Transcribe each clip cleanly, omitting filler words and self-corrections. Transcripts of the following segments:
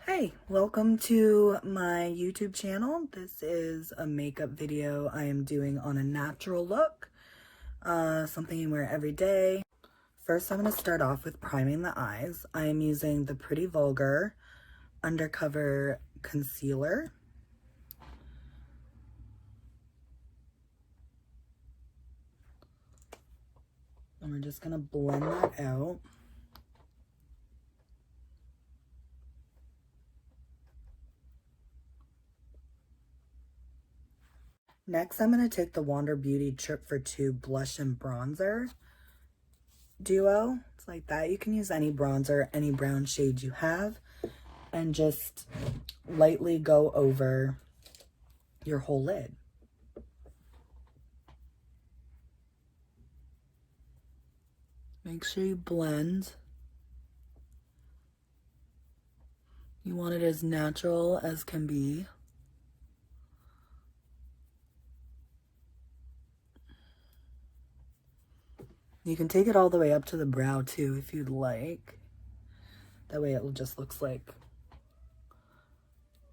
Hey, welcome to my YouTube channel. This is a makeup video I am doing on a natural look, something you wear every day. First, I'm going to start off with priming the eyes. I am using the Pretty Vulgar Undercover Concealer. And we're just going to blend that out. Next, I'm going to take the Wander Beauty Trip for Two Blush and Bronzer duo. It's like that. You can use any bronzer, any brown shade you have, and just lightly go over your whole lid. Make sure you blend. You want it as natural as can be. You can take it all the way up to the brow too if you'd like. That way it just looks like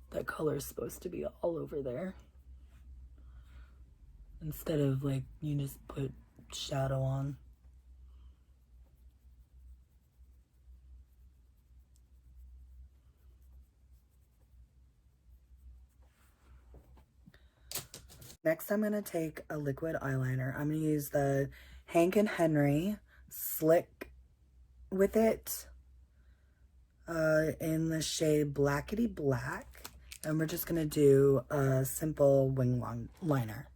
that color is supposed to be all over there. Instead of like you just put shadow on. Next, I'm going to take a liquid eyeliner. I'm going to use the Hank & Henry Slick with it in the shade Blackety Black. And we're just going to do a simple wing liner.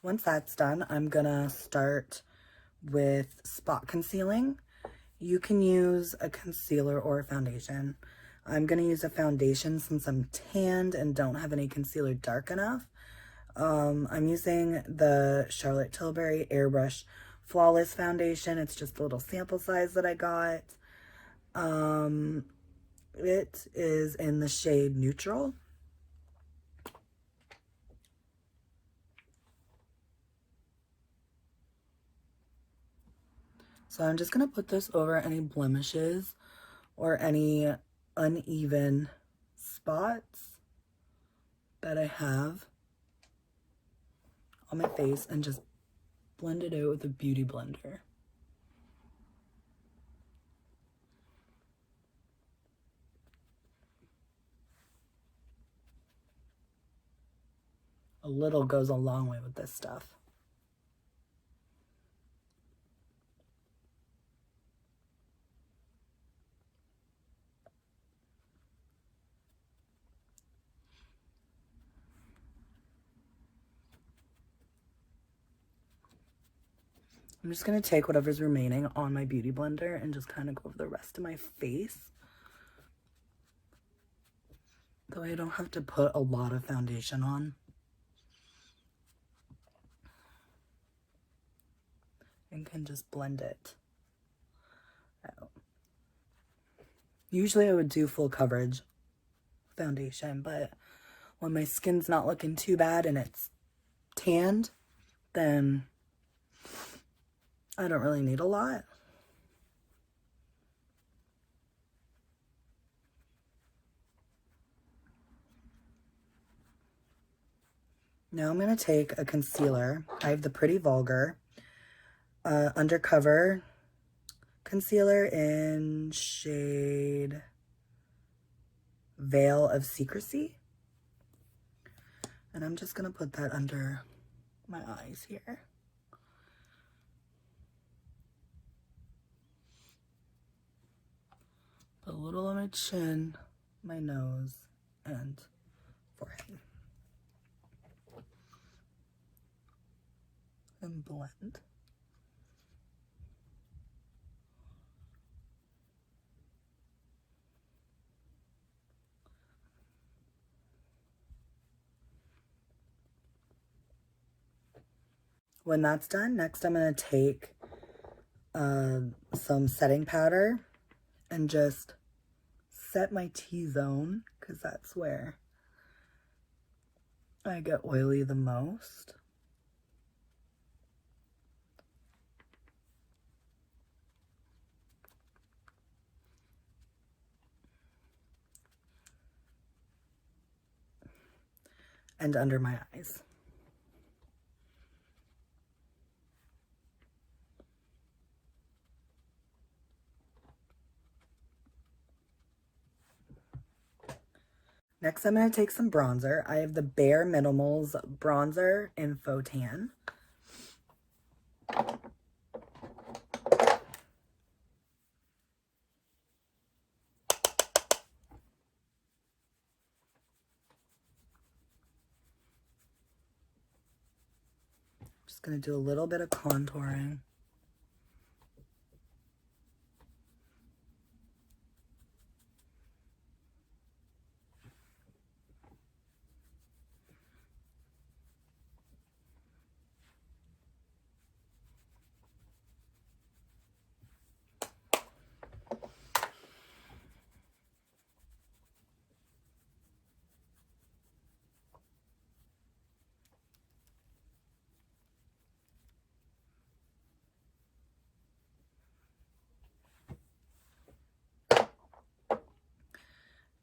Once that's done, I'm gonna start with spot concealing. You can use a concealer or a foundation. I'm gonna use a foundation since I'm tanned and don't have any concealer dark enough. I'm using the Charlotte Tilbury Airbrush Flawless Foundation. It's just a little sample size that I got. It is in the shade Neutral. So I'm just going to put this over any blemishes or any uneven spots that I have on my face and just blend it out with a beauty blender. A little goes a long way with this stuff. I'm just going to take whatever's remaining on my beauty blender and just kind of go over the rest of my face. Though I don't have to put a lot of foundation on. And can just blend it out. Usually I would do full coverage foundation, but when my skin's not looking too bad and it's tanned, then I don't really need a lot. Now I'm going to take a concealer. I have the Pretty Vulgar Undercover Concealer in shade Veil of Secrecy. And I'm just going to put that under my eyes here. Put a little on my chin, my nose, and forehead. And blend. When that's done, next I'm going to take some setting powder and just set my T-zone, because that's where I get oily the most. And under my eyes. Next, I'm going to take some bronzer. I have the Bare Minimals bronzer in Faux Tan. Just going to do a little bit of contouring.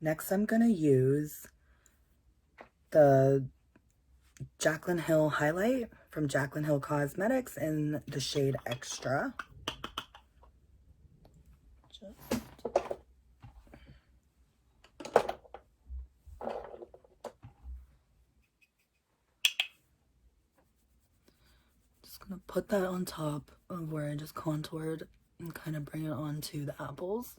Next, I'm going to use the Jaclyn Hill highlight from Jaclyn Hill Cosmetics in the shade Extra. Just going to put that on top of where I just contoured and kind of bring it onto the apples.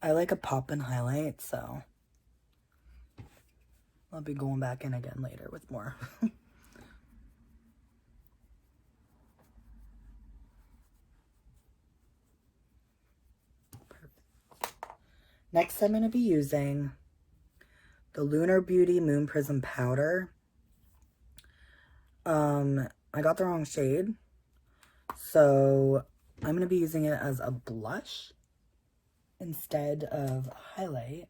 I like a pop-in highlight, so I'll be going back in again later with more. Perfect. Next, I'm going to be using the Lunar Beauty Moon Prism Powder. I got the wrong shade, so I'm going to be using it as a blush instead of a highlight.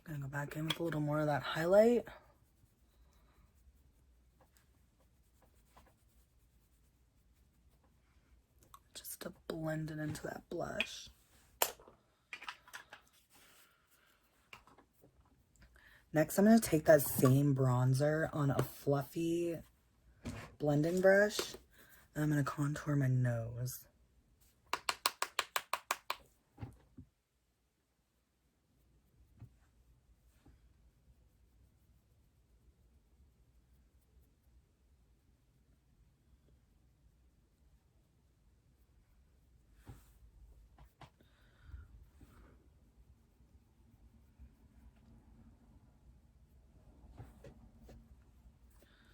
I'm gonna go back in with a little more of that highlight. Just to blend it into that blush. Next, I'm going to take that same bronzer on a fluffy blending brush. And I'm going to contour my nose.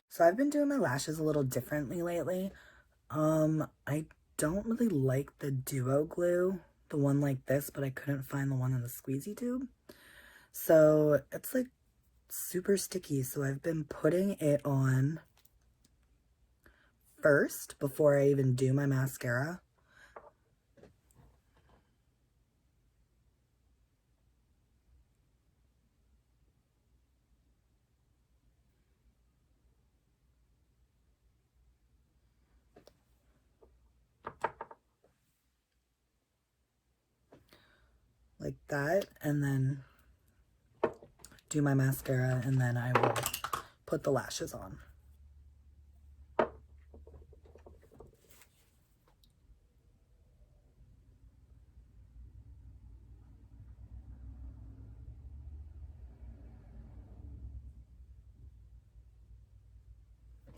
So I've been doing my lashes a little differently lately. I don't really like the duo glue, the one like this, but I couldn't find the one in the squeezy tube. So it's like super sticky. So I've been putting it on first before I even do my mascara. Like that, and then do my mascara, and then I will put the lashes on.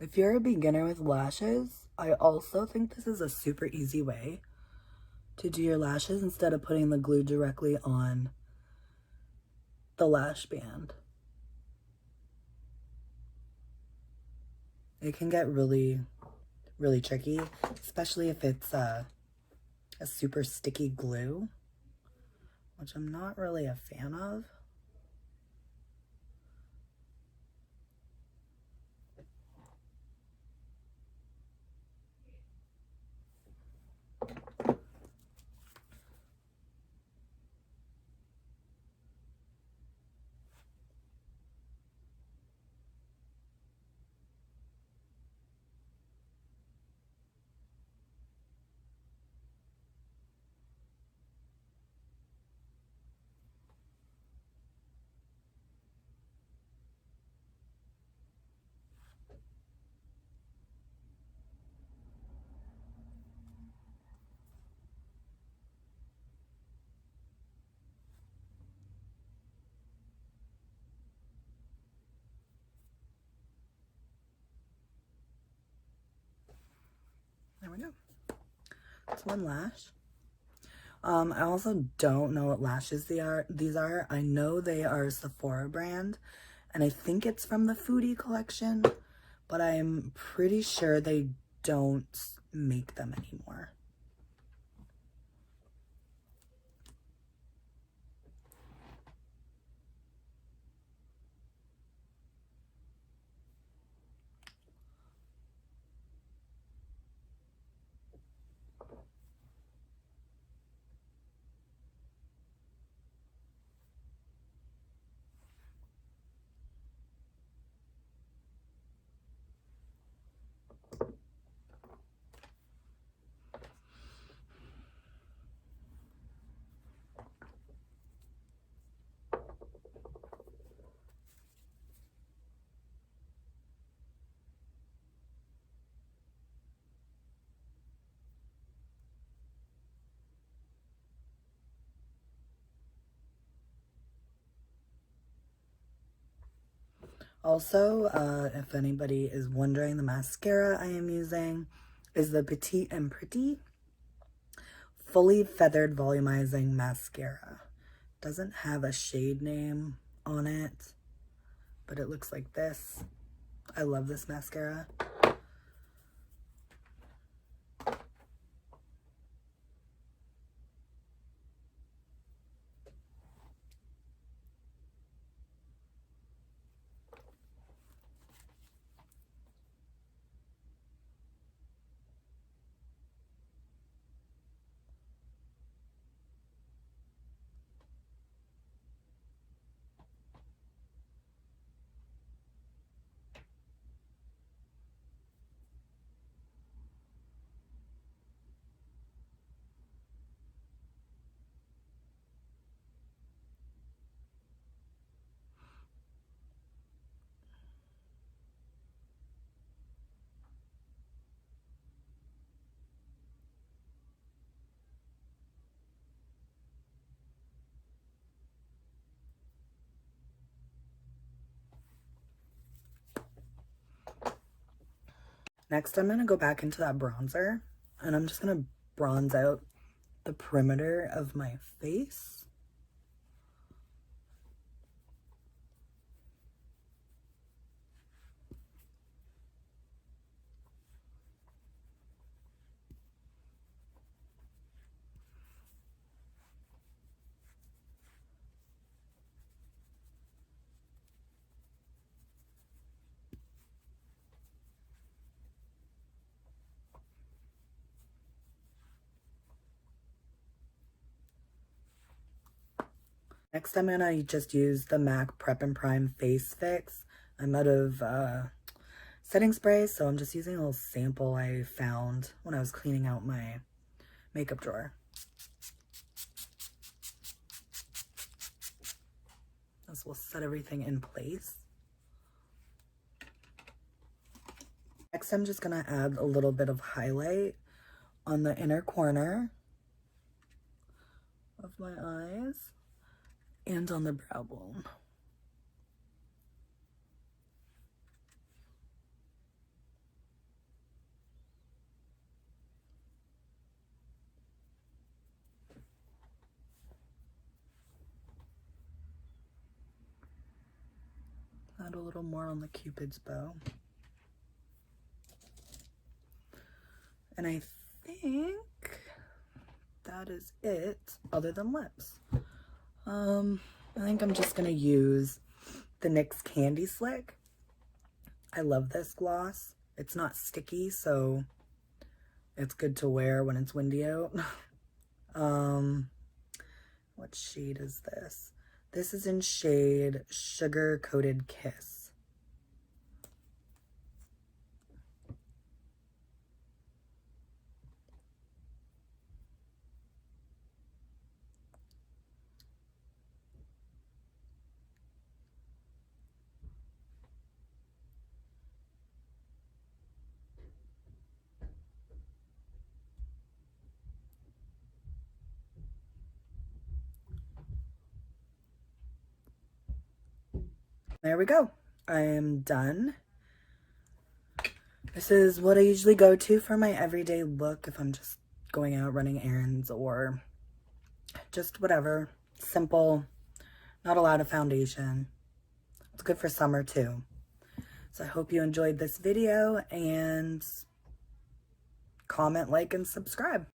If you're a beginner with lashes, I also think this is a super easy way to do your lashes instead of putting the glue directly on the lash band. It can get really, really tricky, especially if it's a super sticky glue, which I'm not really a fan of. There we go. That's one lash. I also don't know what lashes these are. I know they are a Sephora brand, and I think it's from the Foodie collection, but I'm pretty sure they don't make them anymore. Also, if anybody is wondering, the mascara I am using is the Petite and Pretty Fully Feathered Volumizing Mascara. Doesn't have a shade name on it, but it looks like this. I love this mascara. Next, I'm going to go back into that bronzer, and I'm just going to bronze out the perimeter of my face. Next, I'm going to just use the MAC Prep and Prime Face Fix. I'm out of setting spray, so I'm just using a little sample I found when I was cleaning out my makeup drawer. This will set everything in place. Next, I'm just going to add a little bit of highlight on the inner corner of my eyes and on the brow bone. add a little more on the Cupid's bow. And I think that is it, other than lips. I think I'm just gonna use the NYX Candy Slick. I love this gloss. It's not sticky, so it's good to wear when it's windy out. What shade is this? This is in shade Sugar Coated Kiss. There we go. I am done. This is what I usually go to for my everyday look if I'm just going out running errands or just whatever. Simple, not a lot of foundation. It's good for summer too. So I hope you enjoyed this video, and comment, like, and subscribe.